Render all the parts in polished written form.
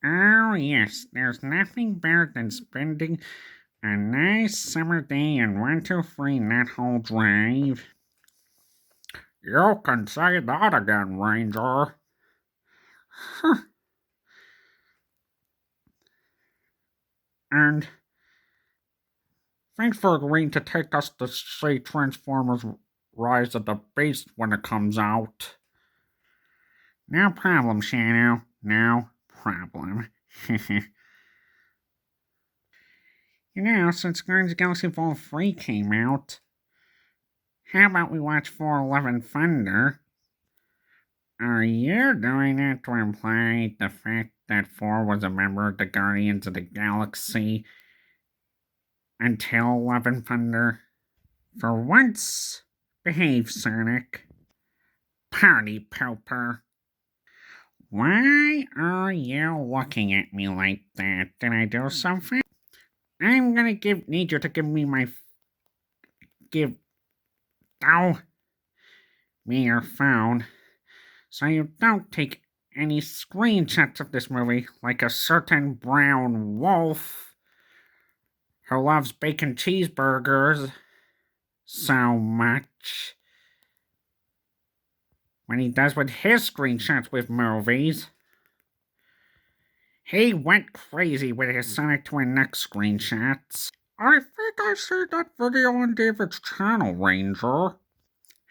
Oh, yes, there's nothing better than spending a nice summer day in 123 Net Drive. You can say that again, Ranger. And thanks for agreeing to take us to see Transformers Rise of the Beast when it comes out. No problem, Shadow. No problem. Since Guardians of the Galaxy Vol. 3 came out, how about we watch 411 Thunder? Are you doing it to imply the fact that Thor was a member of the Guardians of the Galaxy until Love and Thunder? For once, behave, Sonic. Party pooper. Why are you looking at me like that? Did I do something? I'm gonna need you to give me oh, me your phone, so you don't take any screenshots of this movie like a certain brown wolf who loves bacon cheeseburgers so much when he does with his screenshots with movies. He went crazy with his Sonic Twin Neck screenshots. I think I see that video on David's channel, Ranger.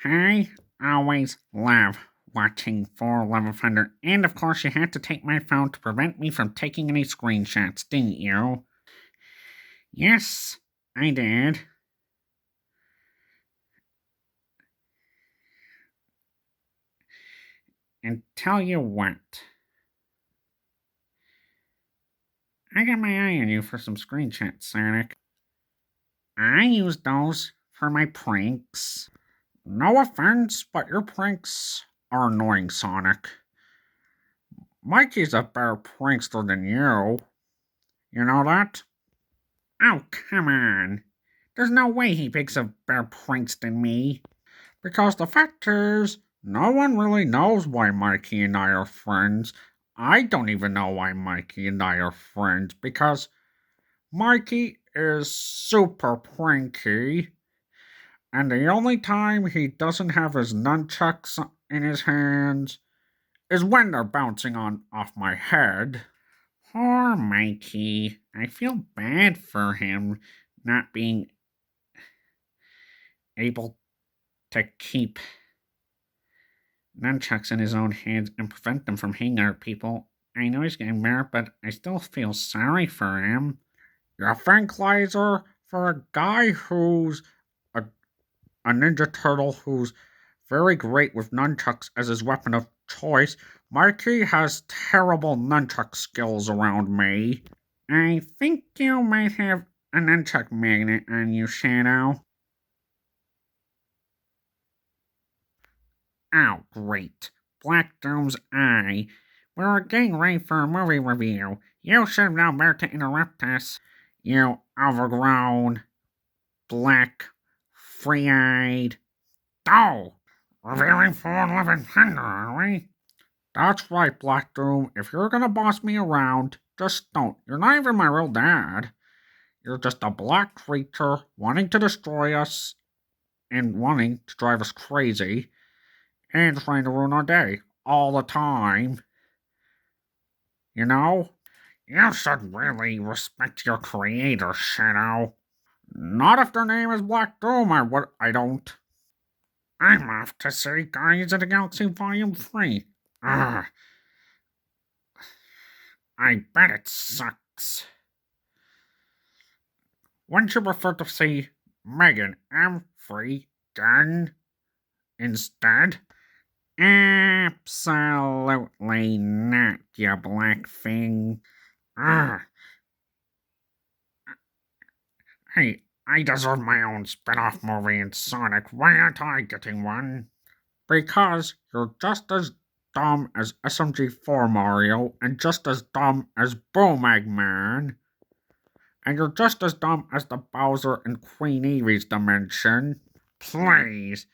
I always love watching 411 Thunder, and of course you had to take my phone to prevent me from taking any screenshots, didn't you? Yes, I did. And tell you what, I got my eye on you for some screenshots, Sonic. I use those for my pranks. No offense, but your pranks are annoying, Sonic. Mikey's a better prankster than you. You know that? Oh, come on. There's no way he picks up better pranks than me. Because the fact is, no one really knows why Mikey and I are friends. I don't even know why Mikey and I are friends because Mikey is super pranky. And the only time he doesn't have his nunchucks in his hands is when they're bouncing off my head. Poor Mikey. I feel bad for him not being able to keep nunchucks in his own hands and prevent them from hitting other people. I know he's getting better, but I still feel sorry for him. You think, Laser, for a guy who's a Ninja Turtle who's very great with nunchucks as his weapon of choice, Mikey has terrible nunchuck skills around me. I think you might have a nunchuck magnet on you, Shadow. Oh, great. Black Doom's eye. We're getting ready for a movie review. You should know better to interrupt us. You overgrown, black, free-eyed. Oh! Reviewing 411 Thunder, are we? That's right, Black Doom. If you're gonna boss me around, just don't. You're not even my real dad. You're just a black creature wanting to destroy us and wanting to drive us crazy and trying to ruin our day all the time. You know? You should really respect your creator, Shadow. Not if their name is Black Doom, I don't. I'm off to see Guardians of the Galaxy Volume 3. Ugh. I bet it sucks. Wouldn't you prefer to see Megan M. Freegan instead? Absolutely not, you black thing. Ugh. Hey, I deserve my own spin-off movie in Sonic. Why aren't I getting one? Because you're just as dumb as SMG4 Mario and just as dumb as Boom Eggman. And you're just as dumb as the Bowser and Queen Eevee's dimension. Please.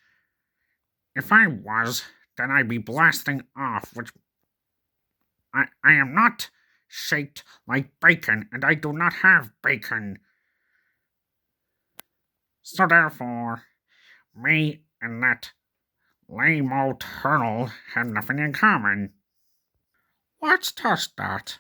If I was, then I'd be blasting off, which I am not. shaped like bacon, and I do not have bacon. So therefore, me and that lame old turtle have nothing in common. Let's test that.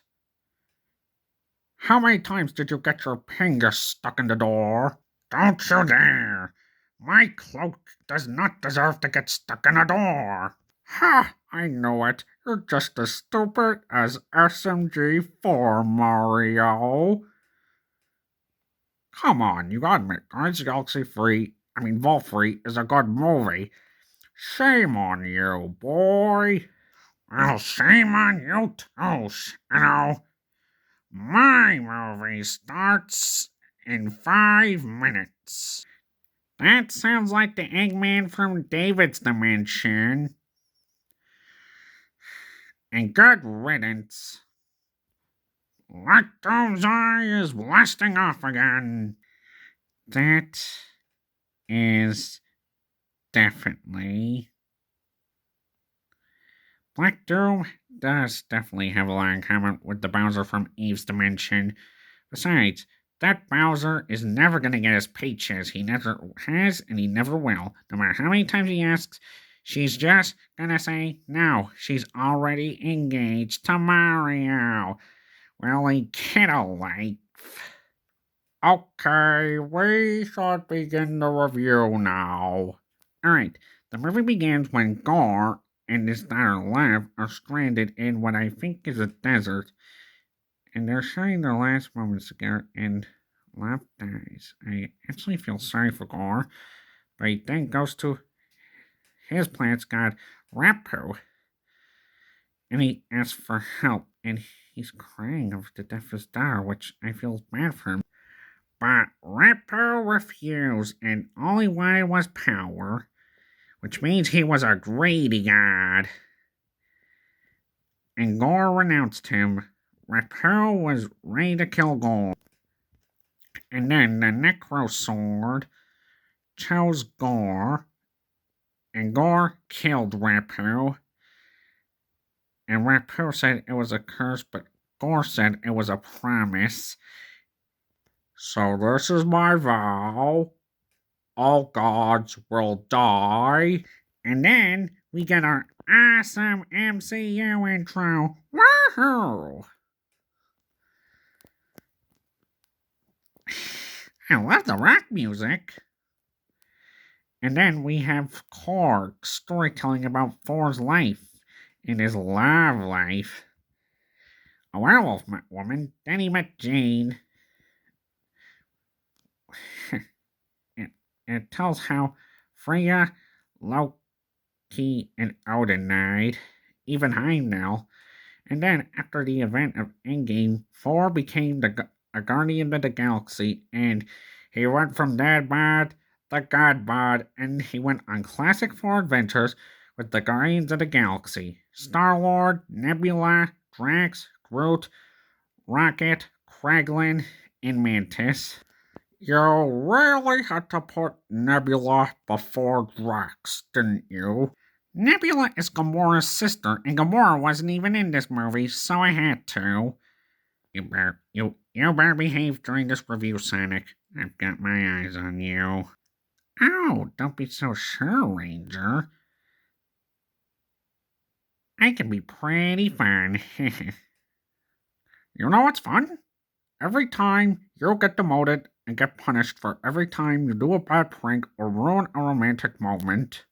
How many times did you get your finger stuck in the door? Don't you dare! My cloak does not deserve to get stuck in a door. Ha! I know it. You're just as stupid as SMG4, Mario. Come on, you gotta admit, Guardians of the Galaxy 3, Vol 3 is a good movie. Shame on you, boy. Well, shame on you too, Shadow. My movie starts in 5 minutes. That sounds like the Eggman from David's dimension. And good riddance. Lacto's eye is blasting off again. That is definitely. Black Doom does definitely have a lot in common with the Bowser from Eve's dimension. Besides, that Bowser is never going to get his paychecks. He never has, and he never will. No matter how many times he asks, she's just going to say no. She's already engaged to Mario. Well, he get a life. Okay, we should begin the review now. Alright, the movie begins when Gore and his daughter Lev are stranded in what I think is a desert, and they're sharing their last moments together, and Lev dies. I actually feel sorry for Gore, but he then goes to his planet's god, Rapu, and he asks for help, and he's crying over the death of his daughter, which I feel bad for him. But Rapu refused, and all he wanted was power, which means he was a greedy god. And Gore renounced him. Rapu was ready to kill Gore. And then the Necro Sword chose Gore, and Gore killed Rapu. And Rapu said it was a curse, but Gore said it was a promise. So this is my vow. All gods will die. And then we get our awesome MCU intro. Woohoo! I love the rock music. And then we have Korg storytelling about Thor's life and his love life. A werewolf met woman, then he met Jane. It tells how Freya, Loki, and Odin died, even Heimdall. And then, after the event of Endgame, Thor became a guardian of the galaxy, and he went from dad bod to god bod, and he went on classic Thor adventures with the Guardians of the Galaxy: Star-Lord, Nebula, Drax, Groot, Rocket, Kraglin, and Mantis. You really had to put Nebula before Drax, didn't you? Nebula is Gamora's sister, and Gamora wasn't even in this movie, so I had to. You better behave during this review, Sonic. I've got my eyes on you. Oh, don't be so sure, Ranger. I can be pretty fun. You know what's fun? Every time you'll get demoted and get punished for every time you do a bad prank or ruin a romantic moment.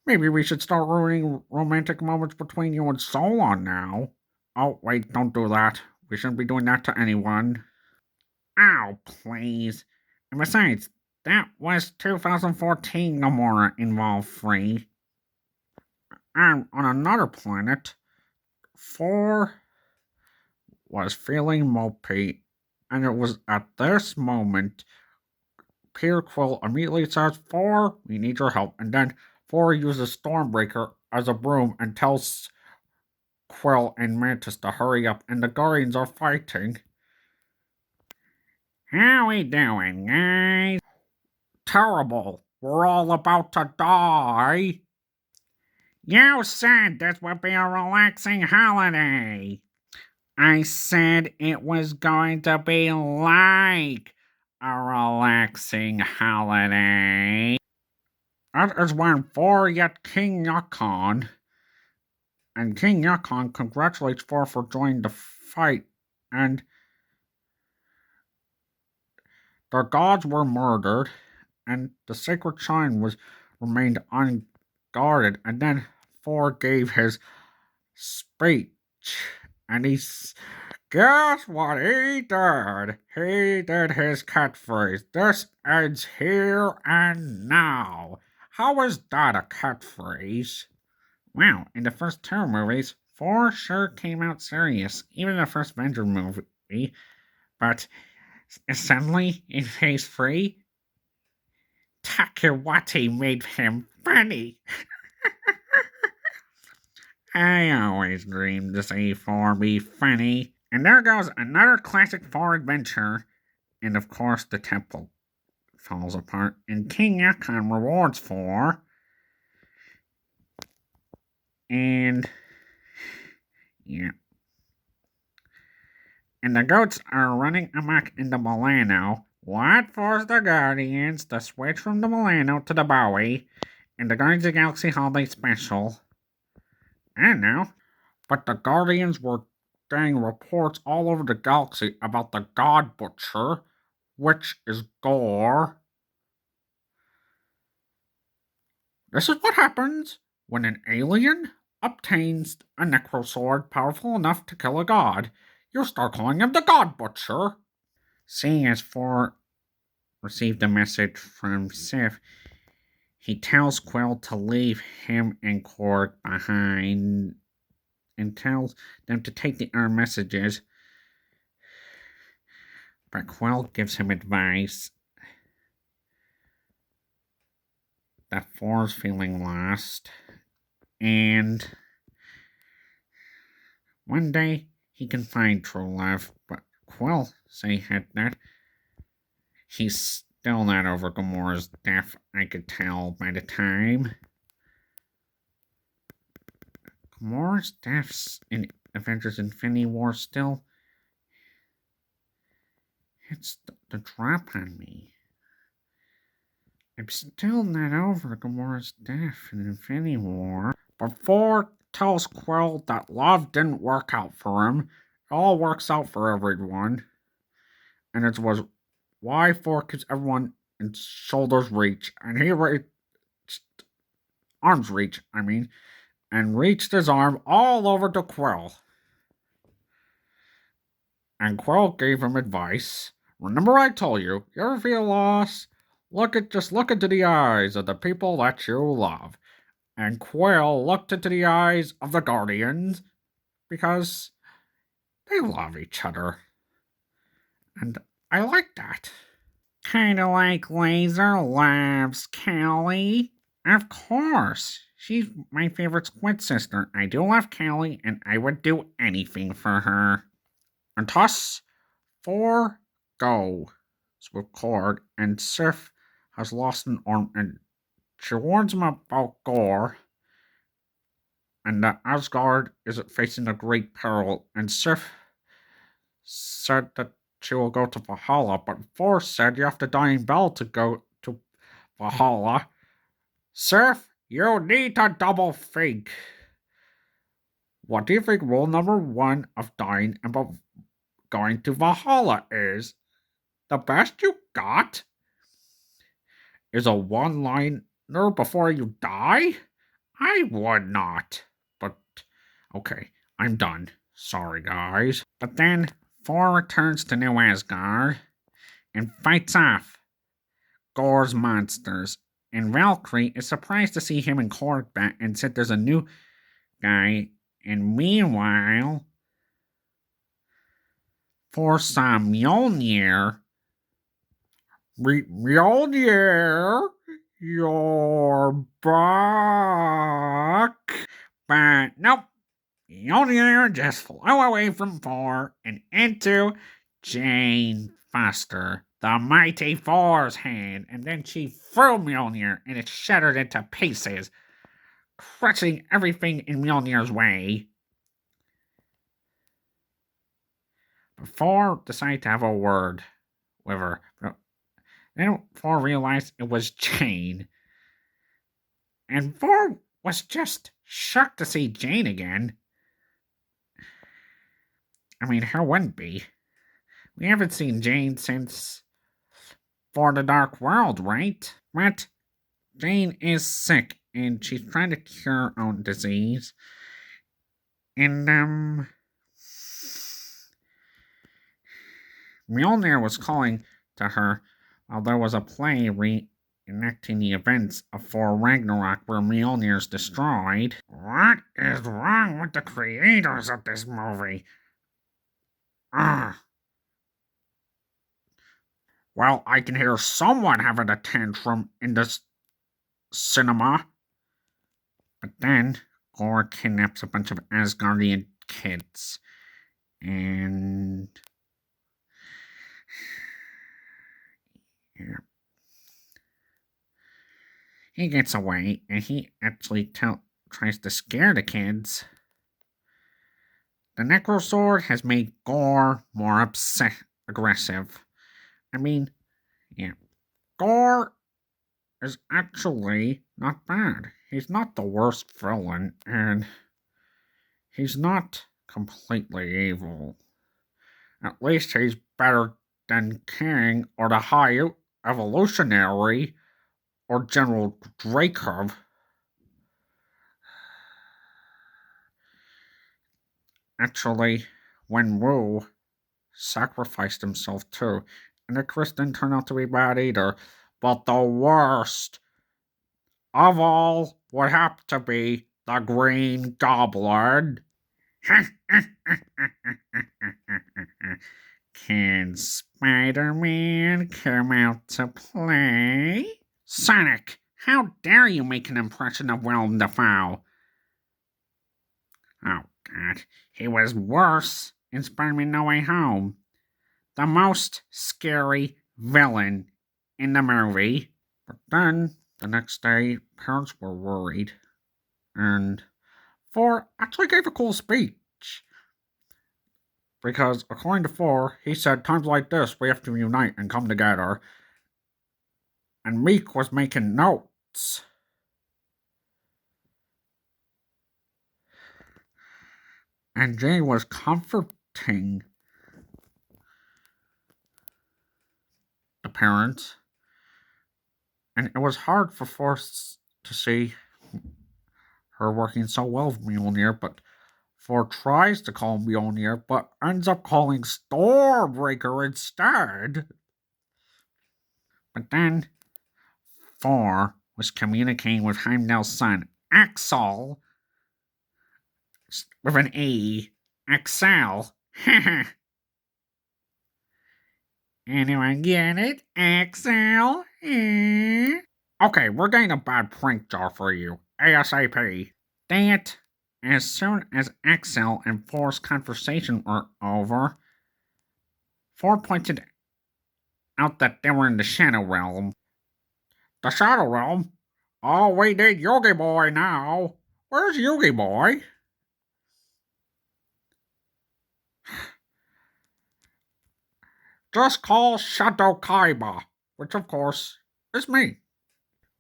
Maybe we should start ruining romantic moments between you and Solon now. Oh, wait, don't do that. We shouldn't be doing that to anyone. Oh, please. And besides, that was 2014 Gamora involved free. And on another planet, Thor was feeling mopey, and it was at this moment Peter Quill immediately says, Thor, we need your help. And then Thor uses Stormbreaker as a broom and tells Quill and Mantis to hurry up, and the Guardians are fighting. How we doing, guys? Terrible. We're all about to die. You said this would be a relaxing holiday. I said it was going to be like a relaxing holiday. That is when Thor yet King Yakon, and King Yakon congratulates Thor for joining the fight, and the gods were murdered, and the sacred shrine was remained unguarded, and then Thor gave his speech, and guess what he did? He did his catchphrase. This ends here and now. How is that a catchphrase? Well, in the first two movies, Thor sure came out serious, even in the first Avenger movie, but suddenly, in phase 3, Takewati made him funny. I always dreamed to see Thor be funny. And there goes another classic Thor adventure. And of course, the temple falls apart, and King Yakon rewards Thor. And yeah. And the goats are running amok in the Milano. What forced the Guardians to switch from the Milano to the Bowie in the Guardians of the Galaxy Holiday Special? I don't know. But the Guardians were getting reports all over the galaxy about the God Butcher, which is Gore. This is what happens when an alien obtains a necrosword powerful enough to kill a god. You start calling him the God Butcher. Seeing as Thor received a message from Sif, he tells Quill to leave him and Korg behind and tells them to take the other messages. But Quill gives him advice that Thor's feeling lost, and one day he can find true love, but Quill said that he's still not over Gamora's death, I could tell by the time. Gamora's deaths in Avengers Infinity War still hits the drop on me. I'm still not over Gamora's death in Infinity War. But Thor tells Quill that love didn't work out for him. It all works out for everyone. And it was why Thor keeps everyone in shoulder's reach. And he reached arm's reach, and reached his arm all over to Quill. And Quill gave him advice. Remember I told you, you ever feel lost? Just look into the eyes of the people that you love. And Quill looked into the eyes of the Guardians because they love each other. And I like that. Kinda like Laser loves Callie. Of course. She's my favorite squid sister. I do love Callie, and I would do anything for her. And thus, Thor goes with Korg, and Sif has lost an arm, and she warns him about Gore, and that Asgard is facing a great peril, and Sif said that she will go to Valhalla, but Thor said you have to die in battle to go to Valhalla. Sif, you need to double think. What do you think rule number 1 of dying and going to Valhalla is? The best you got is a one-liner before you die? I would not. But, okay, I'm done. Sorry, guys. But then, Thor returns to New Asgard and fights off Gore's monsters. And Valkyrie is surprised to see him in Korg back and said there's a new guy. And meanwhile, for some Mjolnir, Mjolnir, you're back. But nope, Mjolnir just flew away from Thor and into Jane Foster, the mighty Thor's hand, and then she threw Mjolnir and it shattered into pieces, crushing everything in Mjolnir's way. Thor decided to have a word with her. But then Thor realized it was Jane. And Thor was just shocked to see Jane again. I mean, who wouldn't be? We haven't seen Jane since For the Dark World, right? But Jane is sick and she's trying to cure her own disease. And, Mjolnir was calling to her while there was a play reenacting the events of Thor Ragnarok where Mjolnir's destroyed. What is wrong with the creators of this movie? Ah. Well, I can hear someone having a tantrum in the cinema. But then, Gore kidnaps a bunch of Asgardian kids. And yeah. He gets away, and he actually tries to scare the kids. The Necrosword has made Gore more aggressive. I mean, yeah, Gore is actually not bad. He's not the worst villain, and he's not completely evil. At least he's better than King or the High Evolutionary or General Dracov. Actually, when Wu sacrificed himself too, and the Chris didn't turn out to be bad either. But the worst of all would have to be the Green Goblin. Can Spider-Man come out to play? Sonic, how dare you make an impression of Willem Dafoe? Oh, God, he was worse in Spider-Man No Way Home. The most scary villain in the movie. But then, the next day, parents were worried. And Thor actually gave a cool speech. Because, according to Thor, he said, times like this, we have to unite and come together. And Meek was making notes. And Jane was comforting the parents. And it was hard for Thor to see her working so well with Mjolnir, but Thor tries to call Mjolnir, but ends up calling Stormbreaker instead. But then Thor was communicating with Heimdall's son, Axel, with an E. Axel. Anyone get it? Axel? Okay, we're getting a bad prank jar for you. ASAP. That, as soon as Axel and Thor's conversation were over, Thor pointed out that they were in the Shadow Realm. The Shadow Realm? Oh, we need Yogi Boy now. Where's Yogi Boy? Just call Shadow Kaiba, which of course is me.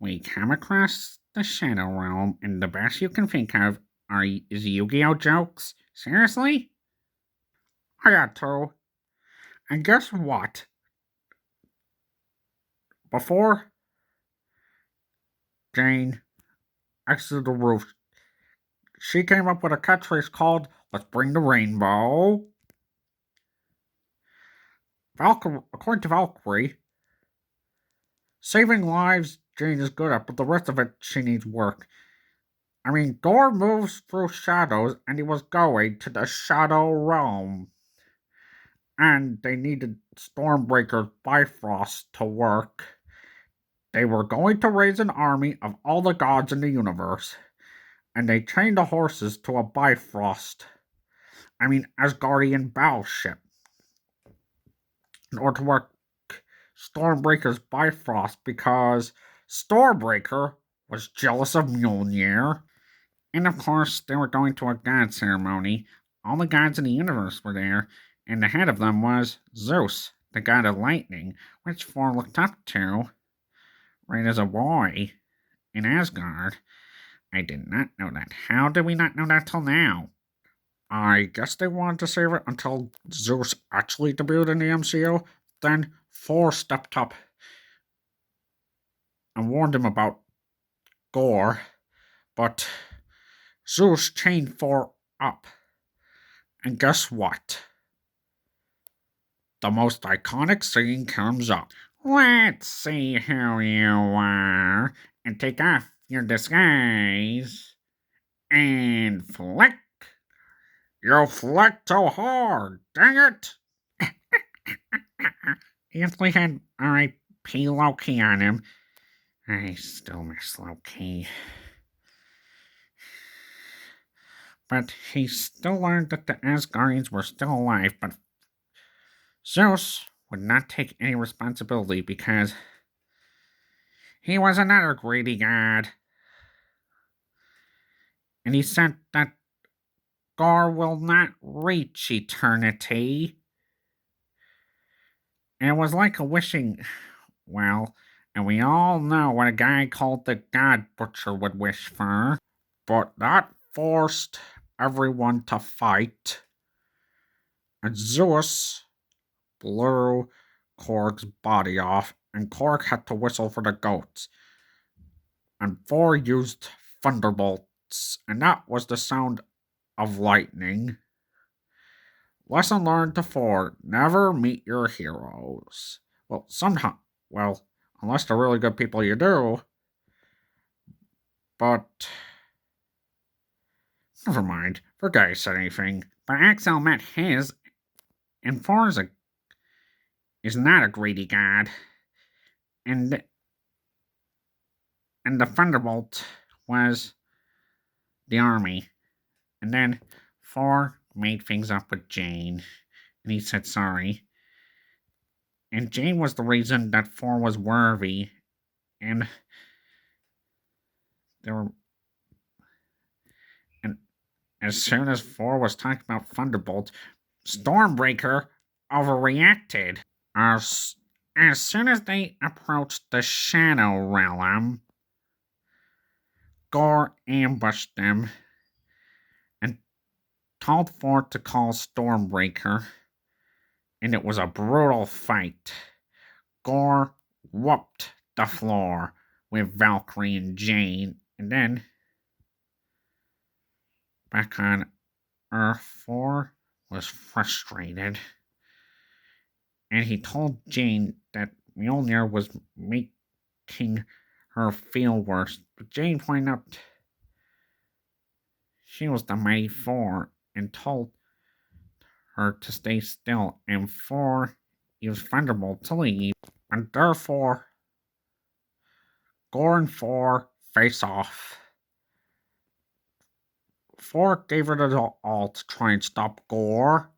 We come across the Shadow Realm, and the best you can think of is Yu-Gi-Oh jokes. Seriously? I got two. And guess what? Before Jane exited the roof, she came up with a catchphrase called, "Let's bring the rainbow." According to Valkyrie, saving lives Jane is good at, but the rest of it she needs work. I mean, Thor moves through shadows, and he was going to the Shadow Realm. And they needed Stormbreaker's Bifrost to work. They were going to raise an army of all the gods in the universe. And they chained the horses to a Bifrost. Asgardian battleship. In order to work Stormbreaker's Bifrost, because Stormbreaker was jealous of Mjolnir. And of course, they were going to a god ceremony. All the gods in the universe were there. And the head of them was Zeus, the god of lightning, which Thor looked up to right as a boy in Asgard. I did not know that. How did we not know that till now? I guess they wanted to save it until Zeus actually debuted in the MCU. Then Thor stepped up and warned him about Gore, but Zeus chained Thor up. And guess what? The most iconic scene comes up. Let's see who you are, and take off your disguise, and flick. You flicked too hard, dang it! He actually had R.I.P. Loki on him. I still miss Loki. But he still learned that the Asgardians were still alive, but Zeus would not take any responsibility because he was another greedy god. And he said that Gar will not reach eternity. And it was like a wishing well, and we all know what a guy called the God Butcher would wish for. But that forced everyone to fight. And Zeus blew Korg's body off, and Korg had to whistle for the goats. And Thor used thunderbolts, and that was the sound of lightning. Lesson learned to Thor: never meet your heroes. Well, somehow, well, unless they're really good people, you do. But never mind. Forget I said anything. But Axel met his, and Thor's is not a greedy god. And the Thunderbolt was the army. And then Thor made things up with Jane, and he said sorry. And Jane was the reason that Thor was worthy, and there were. And as soon as Thor was talking about Thunderbolt, Stormbreaker overreacted. As soon as they approached the Shadow Realm, Gore ambushed them and told Thor to call Stormbreaker, and it was a brutal fight. Gore whooped the floor with Valkyrie and Jane, and then back on Earth, Thor was frustrated, and he told Jane that Mjolnir was making her feel worse. But Jane pointed out she was the mighty Thor and told her to stay still, and Thor used Thunderbolt to leave, and therefore Gore and Thor face off. Thor gave it all to try and stop Gore,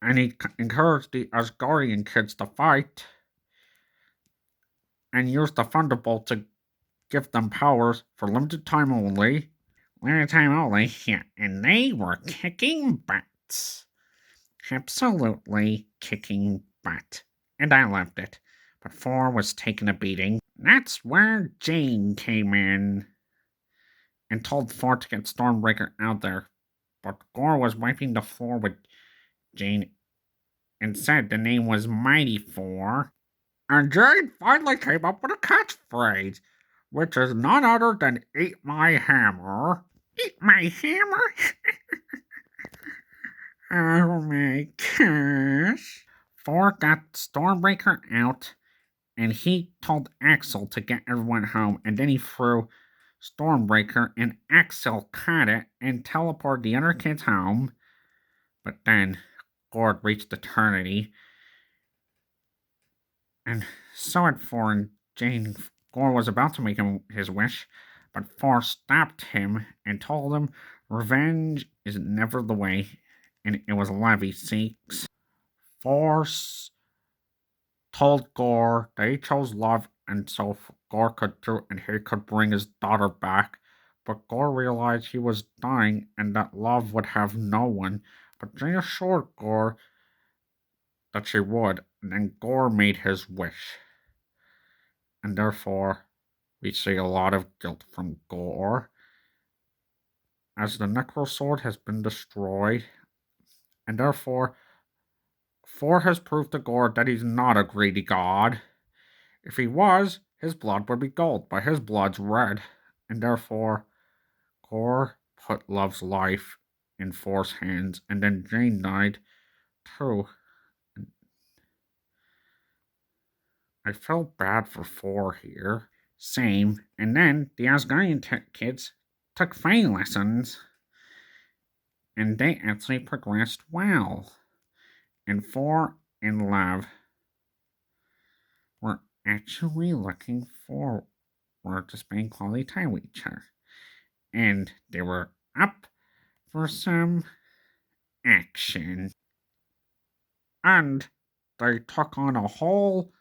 and he encouraged the Asgardian kids to fight and used the Thunderbolt to give them powers for limited time only. Limited time only, yeah, and they were kicking butts. Absolutely kicking butt. And I loved it. But Thor was taking a beating. That's where Jane came in and told Thor to get Stormbreaker out there. But Gore was wiping the floor with Jane and said the name was Mighty Thor. And Jane finally came up with a catchphrase, which is none other than "Eat my hammer." Eat my hammer? Oh my gosh. Thor got Stormbreaker out, and he told Axel to get everyone home, and then he threw Stormbreaker, and Axel caught it and teleported the other kids home. But then Gord reached eternity, and so had Thor and Jane. Gore was about to make him his wish, but Thor stopped him and told him revenge is never the way, and it was love he seeks. Thor told Gore that he chose love, and so Gore could do, and he could bring his daughter back. but Gore realized he was dying and that love would have no one. But Jane assured Gore that she would, and then Gore made his wish. And therefore, we see a lot of guilt from Gore, as the Necrosword has been destroyed, and therefore, Thor has proved to Gore that he's not a greedy god. If he was, his blood would be gold, but his blood's red, and therefore, Gore put Love's life in Thor's hands, and then Jane died too. I felt bad for Thor here. Same, and then the Asgardian kids took fighting lessons, and they actually progressed well. And Thor and Love were actually looking forward to spending quality time with each other. And they were up for some action. And they took on a whole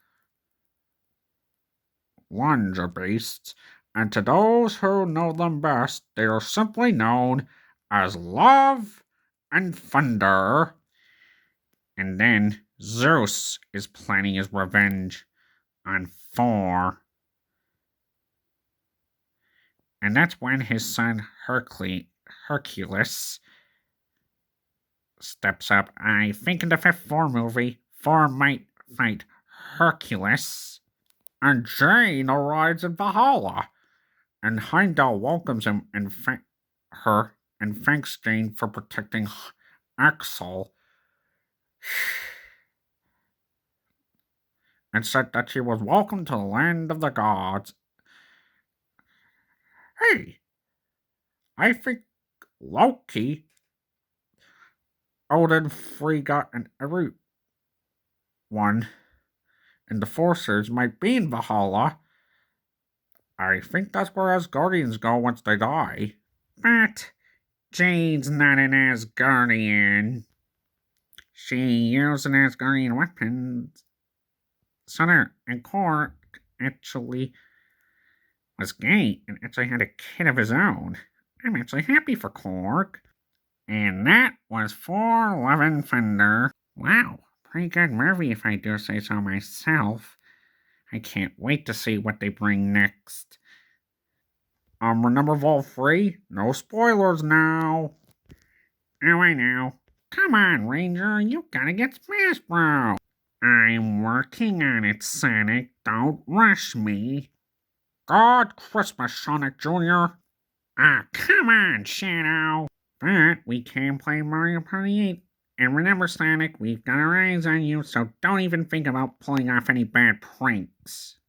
lunge of beasts, and to those who know them best, they are simply known as Love and Thunder. And then Zeus is planning his revenge on Thor. And that's when his son Hercules steps up. I think in the fifth Thor movie, Thor might fight Hercules. And Jane arrives in Valhalla. And Heimdall welcomes him and her and thanks Jane for protecting Axel. And said that she was welcome to the land of the gods. Hey, I think Loki, Odin, Frigga, and everyone in the forces might be in Valhalla. I think that's where Asgardians go once they die. But Jane's not an Asgardian. She used an Asgardian weapon. Sutter and Korg actually was gay and actually had a kid of his own. I'm actually happy for Korg. And that was for Love and Thunder. Wow, pretty good movie if I do say so myself. I can't wait to see what they bring next. Remember Vol 3? No spoilers now. Oh, I know. Come on, Ranger, you gotta get Smash Bro. I'm working on it, Sonic. Don't rush me. God Christmas, Sonic Jr. Ah, come on, Shadow. But we can play Mario Party 8. And remember, Sonic, we've got our eyes on you, so don't even think about pulling off any bad pranks.